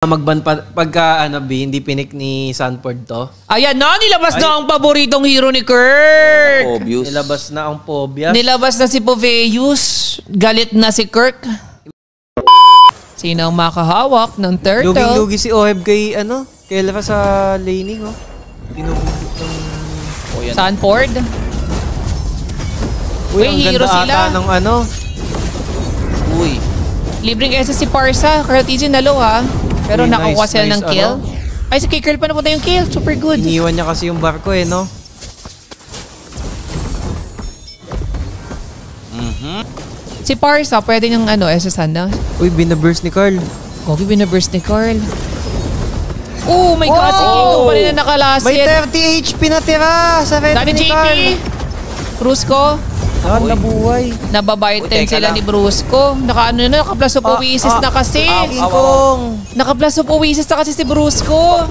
Magban pagka ano B, hindi pinik ni Sanford to. Ayan na, nilabas na ang paboritong hero ni Kirk. Obvious. Nilabas na ang Pobias. Nilabas na si Poveus. Galit na si Kirk. Sino ang makahawak ng turtle? Luging-lugi si Oheb kay ano, kay Elra sa laning oh. Tinubog ng Sanford. Uy, ang hero sila ng ano. Uy. Libreng SS si Parsa. Carl TJ nalo ha. Pero uy, nakakuha sila ng kill. Ano? Ay, si Kirk pa napunta yung kill. Super good. Iniwan niya kasi yung barko eh, no? Si Parsa, pwede niyang ano, SS na. Uy, binaburst ni Carl. Okay, binaburst ni Carl. Oh my God, si King pa rin na nakalasit. May 30 HP na tira sa red Dami ni JP. Carl. Brusco. Nabuhay. Nababayten sila ni Brusco. Naka-ano na, naka-plus of Oasis na kasi. King Kong. Naka-plus of Oasis na kasi si Brusco.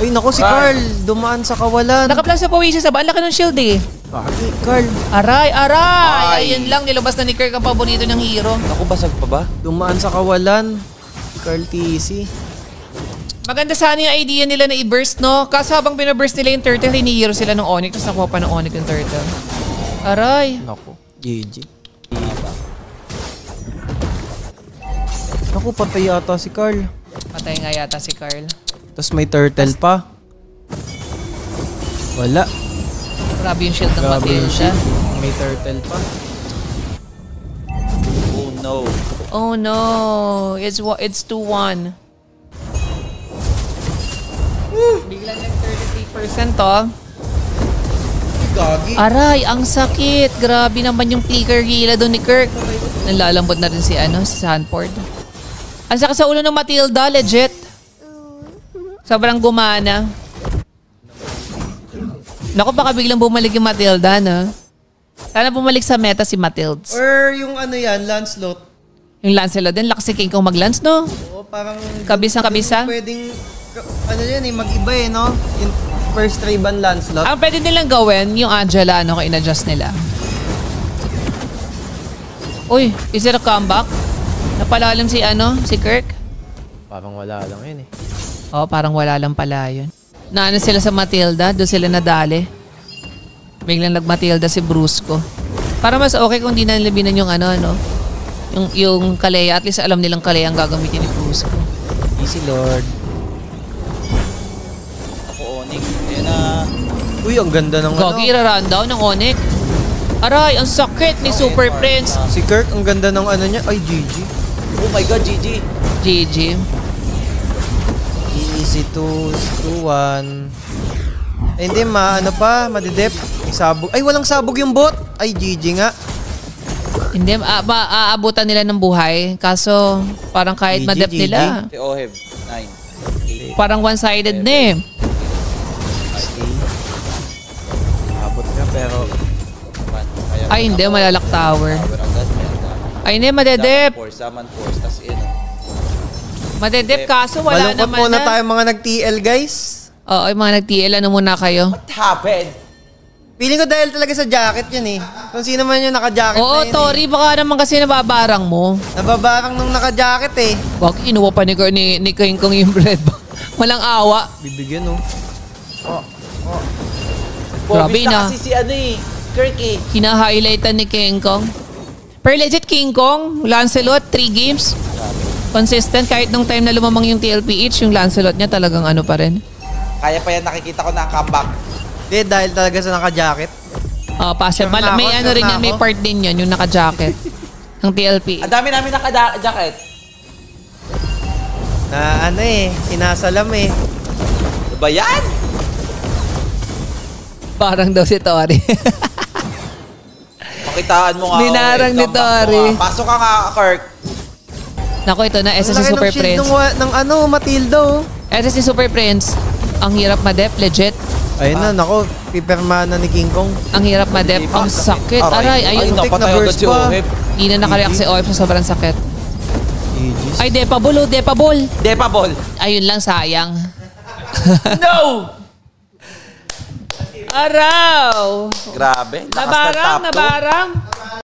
Ay, naku si Carl. Dumaan sa kawalan. Naka-plus of Oasis na ba? Ang laki ng shield eh. Bakit, Carl? Aray, aray. Ayun lang, nilabas na ni Kirk ang paborito ng hero. Naku, basag pa ba? Dumaan sa kawalan. Carl TC. Maganda sana yung idea nila na i-burst, no? Kaso habang binaburst nila yung turtle, hinihiro sila ng Onyx, tapos nakuha pa ng Onyx yung turtle. Aray. Naku, GG. Naku, patay yata si Carl. Patay nga yata si Carl. Tapos may turtle pa. Wala. Grabe yung shield ng Grabe yung Matilda. shield. May turtle pa. Oh no. Oh no. It's 2-1. Biglang lang 33% to. Gagi. Aray, ang sakit. Grabe naman yung flicker gila doon ni Kirk. Nalalambot na rin si Sanford. Ang sakit sa ulo ng Matilda, legit. Sobrang gumana. Naku, baka biglang bumalik yung Matilda, no? Sana bumalik sa meta si Matilds. Or yung ano yan, Lancelot. Yung Lancelot din, lakas si King Kong mag-lance, no? Oo, parang... Kabisang-kabisa. Pwedeng... Ano yan eh, mag-iba eh, no? Yung first Ray-Ban Lancelot. Ang pwede nilang gawin, yung Angela, ano, kung in-adjust nila. Uy, is it a comeback? Napalalim si Kirk? Parang wala lang yun eh. Oh, parang wala lang pala yun. Naano sila sa Matilda, doon sila nadali. Biglang nag-Matilda si Brusco. Para mas okay kung di na nilabinan yung yung Kalea. At least alam nilang Kalea ang gagamitin ni Brusco. Easy Lord. Ako, Onyx. Ayan na. Uy, ang ganda ng Gogi, ra-rundown ng Onyx. Aray, ang sakit ni Super Prince. Si Kirk, ang ganda ng ano niya. Ay, GG. Oh my God, GG. GG. Easy 2-1. Eh, hindi, madidep. Sabog. Ay, walang sabog yung bot. Ay, GG nga. Hindi, aabutan nila ng buhay. Kaso, parang kahit GG, madep nila. Si Oheb, 9. Parang one-sided na eh. Abot nga, pero... Ay, hindi, malalak tower. Ay, hindi, madedep. Saman force, tas Madedep kaso wala malungkot naman muna na. tayo mga nag-TL, guys. Oo, yung mga nag-TL, ano muna kayo? What happened? Feeling ko dahil talaga sa jacket yun eh. Kung sino man yung naka-jacket Oo, na yun Tori, baka naman kasi nababarang mo. Nababarang nung naka-jacket eh. Wag, kinuha pa ni King Kong yung bread. Walang awa. Bibigyan oh. Grabe na. Kasi si Kirk eh. Hina-highlightan ni King Kong. Pero legit King Kong, Lancelot, 3 games. Consistent kahit nung time na lumamang yung TLPH, yung Lancelot niya talagang ano pa rin. Kaya pa yan, nakikita ko na ang comeback. Hindi, dahil talaga sa naka-jacket. Passive. Sure na May ako, ano sure rin na yan, may ako. part din yun, yung naka-jacket. ng TLPH. Ang dami namin naka-jacket. Na ano eh, sinasalam eh. Ano ba yan? Parang daw si Tori. Pakitaan mo nga. Ninarang ni Tori. Pasok ka nga, Kirk. Nako, ito na, Ang SSC laki Super ng shield Prince. ng Matilda oh. SSC Super Prince. Ang hirap madep, legit. Ayun na, nako, piperma na ni King Kong. Ang hirap madep. Ang sakit. Aray, ayun. napatay agad si Oheb. Hindi na nakareact si Oheb sa sobrang sakit. GG. Ay, Depabol, Depabol. Depabol. Ayun lang, sayang. No! Araw! Grabe. Lakas ng Nabarang, top two. nabarang.